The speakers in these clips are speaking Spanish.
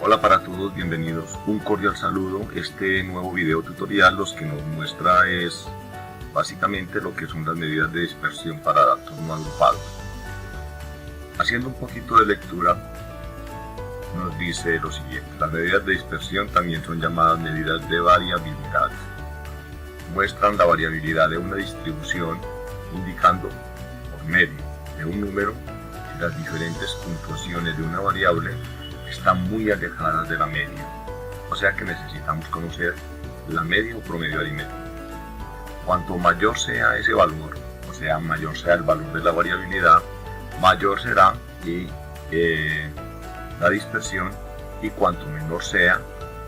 Hola para todos, bienvenidos. Un cordial saludo. Este nuevo video tutorial lo que nos muestra es básicamente lo que son las medidas de dispersión para datos no agrupados. Haciendo un poquito de lectura, nos dice lo siguiente: las medidas de dispersión también son llamadas medidas de variabilidad. Muestran la variabilidad de una distribución indicando por medio de un número si las diferentes puntuaciones de una variable están muy alejadas de la media, o sea que necesitamos conocer la media o promedio aritmético. Cuanto mayor sea ese valor, o sea mayor sea el valor de la variabilidad, mayor será la dispersión, y cuanto menor sea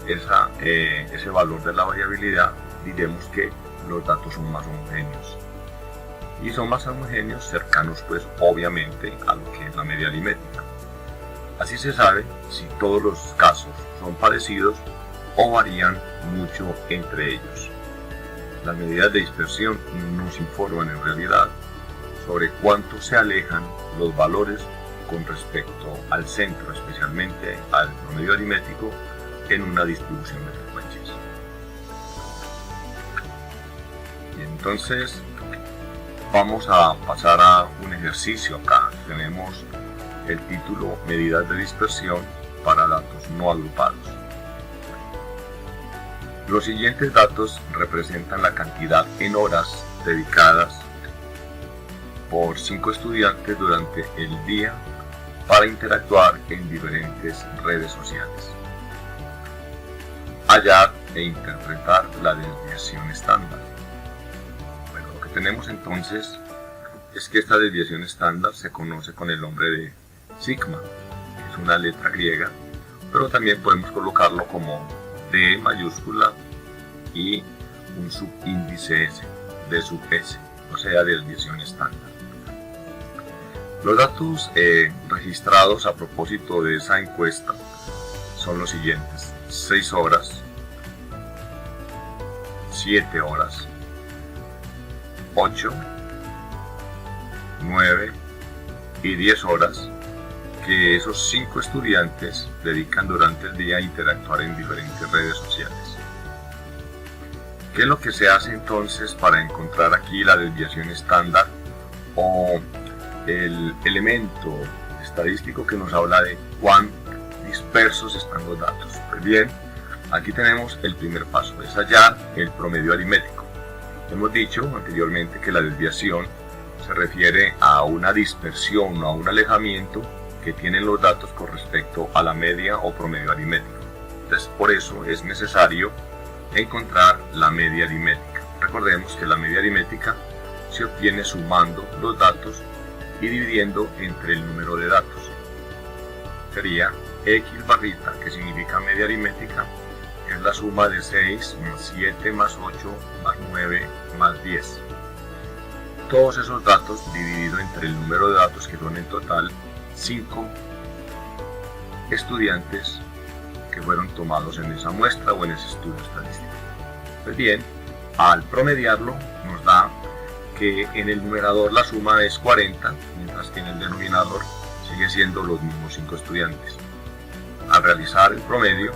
ese valor de la variabilidad, diremos que los datos son más homogéneos, y son más homogéneos cercanos pues obviamente a lo que es la media aritmética. Así se sabe si todos los casos son parecidos o varían mucho entre ellos. Las medidas de dispersión nos informan en realidad sobre cuánto se alejan los valores con respecto al centro, especialmente al promedio aritmético, en una distribución de frecuencias. Y entonces vamos a pasar a un ejercicio. Acá tenemos el título: medidas de dispersión para datos no agrupados. Los siguientes datos representan la cantidad en horas dedicadas por 5 estudiantes durante el día para interactuar en diferentes redes sociales. Hallar e interpretar la desviación estándar. Bueno, lo que tenemos entonces es que esta desviación estándar se conoce con el nombre de sigma, que es una letra griega, pero también podemos colocarlo como D mayúscula y un subíndice S, D sub S, o sea, desviación estándar. Los datos registrados a propósito de esa encuesta son los siguientes: 6 horas, 7 horas, 8, 9 y 10 horas que esos 5 estudiantes dedican durante el día a interactuar en diferentes redes sociales. ¿Qué es lo que se hace entonces para encontrar aquí la desviación estándar, o el elemento estadístico que nos habla de cuán dispersos están los datos? Pues bien, aquí tenemos el primer paso, es hallar el promedio aritmético. Hemos dicho anteriormente que la desviación se refiere a una dispersión o a un alejamiento que tienen los datos con respecto a la media o promedio aritmético. Entonces, por eso es necesario encontrar la media aritmética. Recordemos que la media aritmética se obtiene sumando los datos y dividiendo entre el número de datos. Sería X barrita, que significa media aritmética, que es la suma de 6 más 7 más 8 más 9 más 10. Todos esos datos dividido entre el número de datos, que son en total 5 estudiantes que fueron tomados en esa muestra o en ese estudio estadístico. Pues bien, al promediarlo nos da que en el numerador la suma es 40, mientras que en el denominador sigue siendo los mismos 5 estudiantes. Al realizar el promedio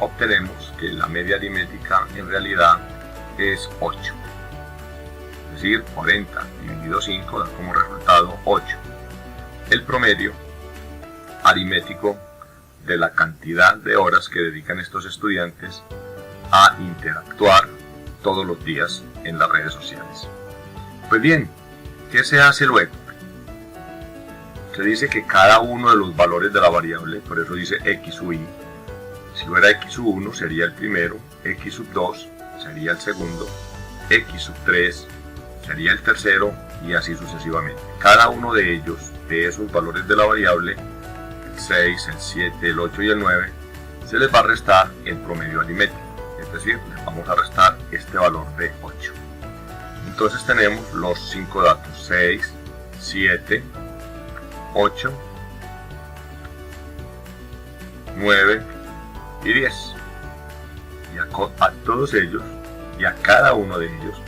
obtenemos que la media aritmética en realidad es 8. Es decir, 40 dividido 5 da como resultado 8. El promedio aritmético de la cantidad de horas que dedican estos estudiantes a interactuar todos los días en las redes sociales. Pues bien, ¿qué se hace luego? Se dice que cada uno de los valores de la variable, por eso dice x sub i, si fuera x sub 1 sería el primero, x sub 2 sería el segundo, x sub 3 sería el tercero, y así sucesivamente. Cada uno de ellos, de esos valores de la variable, el 6, el 7, el 8 y el 9, se les va a restar el promedio aritmético, es decir, les vamos a restar este valor de 8. Entonces tenemos los 5 datos: 6, 7, 8, 9 y 10. Y a todos ellos, y a cada uno de ellos,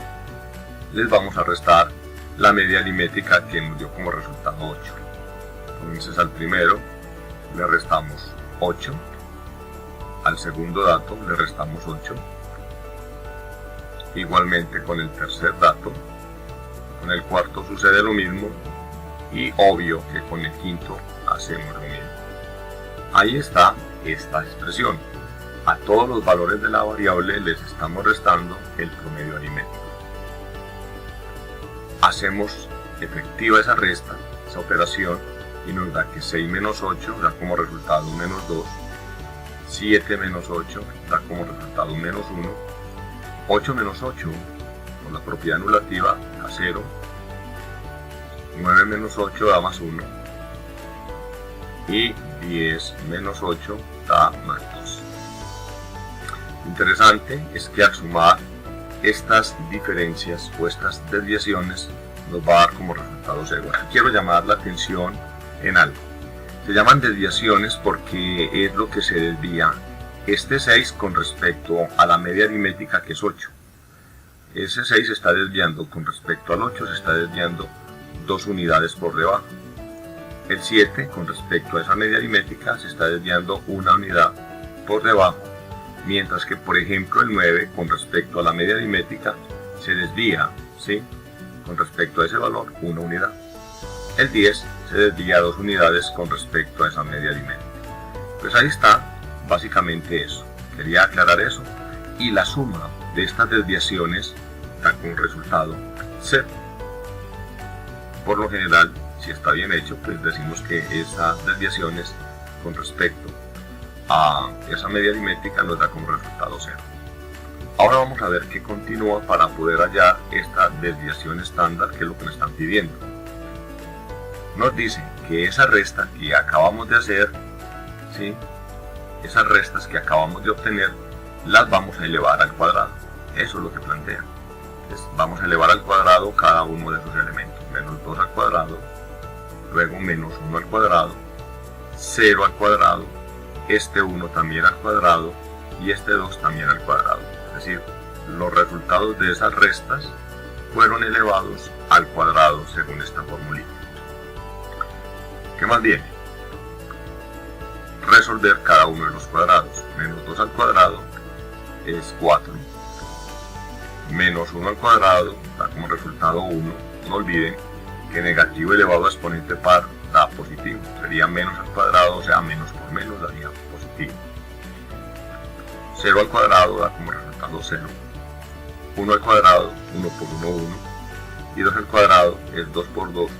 les vamos a restar la media aritmética que nos dio como resultado 8. Entonces al primero le restamos 8, al segundo dato le restamos 8. Igualmente con el tercer dato. Con el cuarto sucede lo mismo. Y obvio que con el quinto hacemos lo mismo. Ahí está esta expresión. A todos los valores de la variable les estamos restando el promedio aritmético. Hacemos efectiva esa resta, esa operación, y nos da que 6 menos 8 da como resultado menos 2, 7 menos 8 da como resultado menos 1, 8 menos 8 por la propiedad anulativa da 0, 9 menos 8 da más 1, y 10 menos 8 da más 2. Interesante es que al sumar estas diferencias o estas desviaciones nos va a dar como resultado 0. Aquí quiero llamar la atención en algo. Se llaman desviaciones porque es lo que se desvía este 6 con respecto a la media aritmética, que es 8. Ese 6 se está desviando con respecto al 8, se está desviando 2 unidades por debajo. El 7 con respecto a esa media aritmética se está desviando 1 unidad por debajo, mientras que por ejemplo el 9 con respecto a la media aritmética se desvía, ¿sí?, con respecto a ese valor 1 unidad. El 10 se desvía 2 unidades con respecto a esa media aritmética. Pues ahí está básicamente eso. Quería aclarar eso. Y la suma de estas desviaciones da como resultado 0. Por lo general, si está bien hecho, pues decimos que esas desviaciones con respecto a esa media aritmética nos da como resultado 0. Ahora vamos a ver qué continúa para poder hallar esta desviación estándar, que es lo que me están pidiendo. Nos dice que esa resta que acabamos de hacer, ¿sí?, esas restas que acabamos de obtener, las vamos a elevar al cuadrado. Eso es lo que plantea. Entonces, vamos a elevar al cuadrado cada uno de esos elementos. Menos 2 al cuadrado, luego menos 1 al cuadrado, 0 al cuadrado, este 1 también al cuadrado y este 2 también al cuadrado. Es decir, los resultados de esas restas fueron elevados al cuadrado según esta formulita. ¿Qué más viene? Resolver cada uno de los cuadrados. Menos 2 al cuadrado es 4. Menos 1 al cuadrado da como resultado 1. No olviden que negativo elevado a exponente par da positivo. Sería menos al cuadrado, o sea, menos por menos daría positivo. 0 al cuadrado da como resultado 0. 1 al cuadrado, 1 por 1, 1. Y 2 al cuadrado es 2 por 2,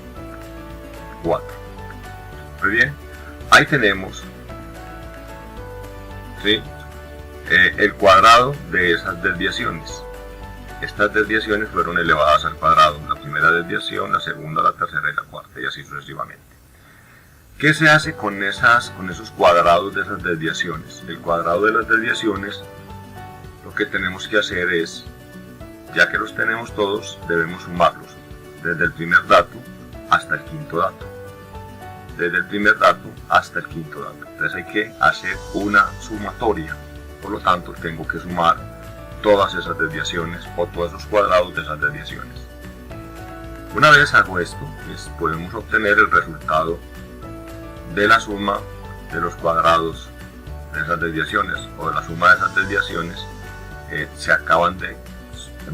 4. Muy bien, ahí tenemos, ¿sí?, el cuadrado de esas desviaciones. Estas desviaciones fueron elevadas al cuadrado. La primera desviación, la segunda, la tercera y la cuarta, y así sucesivamente. ¿Qué se hace con esos cuadrados de esas desviaciones? El cuadrado de las desviaciones, lo que tenemos que hacer es, ya que los tenemos todos, debemos sumarlos desde el primer dato hasta el quinto dato. Desde el primer dato hasta el quinto dato. Entonces hay que hacer una sumatoria. Por lo tanto, tengo que sumar todas esas desviaciones o todos esos cuadrados de esas desviaciones. Una vez hago esto, pues podemos obtener el resultado de la suma de los cuadrados de esas desviaciones, o de la suma de esas desviaciones se acaban de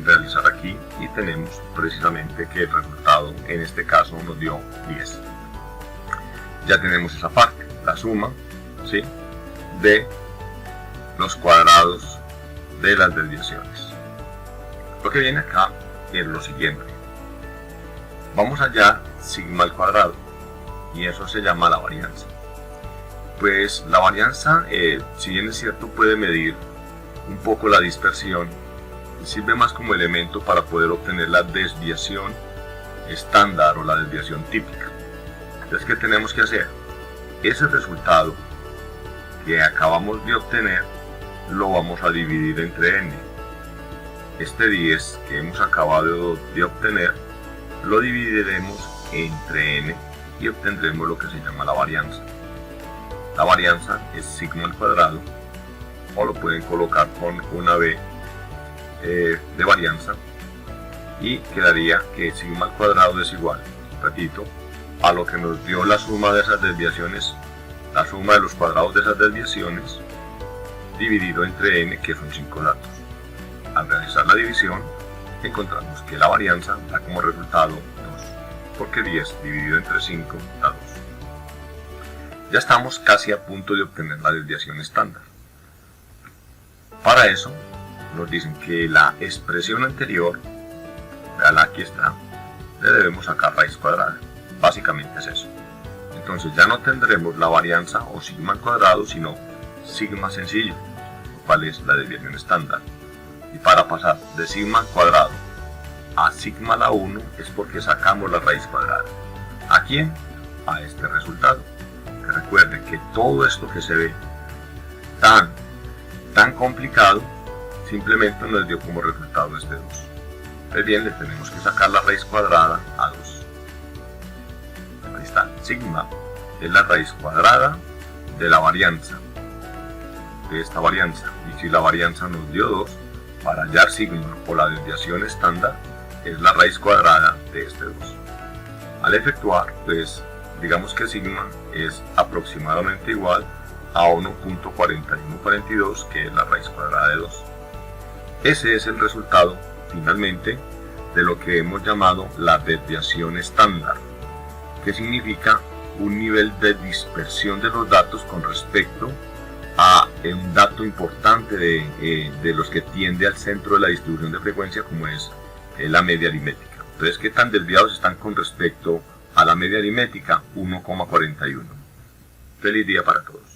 realizar aquí, y tenemos precisamente que el resultado en este caso nos dio 10. Ya tenemos esa parte, la suma, ¿sí?, de los cuadrados de las desviaciones. Lo que viene acá es lo siguiente. Vamos a hallar sigma al cuadrado, y eso se llama la varianza. Pues la varianza, si bien es cierto, puede medir un poco la dispersión, sirve más como elemento para poder obtener la desviación estándar o la desviación típica. Entonces, ¿qué tenemos que hacer? Ese resultado que acabamos de obtener lo vamos a dividir entre n. Este 10 que hemos acabado de obtener lo dividiremos entre n y obtendremos lo que se llama la varianza. La varianza es sigma al cuadrado, o lo pueden colocar con una b de varianza, y quedaría que sigma al cuadrado es igual, repito, a lo que nos dio la suma de esas desviaciones, la suma de los cuadrados de esas desviaciones, dividido entre n, que son 5 datos. Al realizar la división, encontramos que la varianza da como resultado 2, porque 10 dividido entre 5 da 2. Ya estamos casi a punto de obtener la desviación estándar. Para eso, nos dicen que la expresión anterior, veanla, aquí está, le debemos sacar raíz cuadrada. Básicamente es eso. Entonces ya no tendremos la varianza o sigma al cuadrado, sino sigma sencillo, lo cual es la desviación estándar. Y para pasar de sigma al cuadrado a sigma a la 1 es porque sacamos la raíz cuadrada. ¿A quién? A este resultado. Que recuerde que todo esto que se ve tan complicado, simplemente nos dio como resultado este 2. Pues bien, le tenemos que sacar la raíz cuadrada a 2. Ahí está, sigma es la raíz cuadrada de la varianza, de esta varianza. Y si la varianza nos dio 2, para hallar sigma o la desviación estándar, es la raíz cuadrada de este 2. Al efectuar, pues, digamos que sigma es aproximadamente igual a 1.4142, que es la raíz cuadrada de 2. Ese es el resultado, finalmente, de lo que hemos llamado la desviación estándar, que significa un nivel de dispersión de los datos con respecto a un dato importante de los que tiende al centro de la distribución de frecuencia, como es la media aritmética. Entonces, ¿qué tan desviados están con respecto a la media aritmética? 1,41. Feliz día para todos.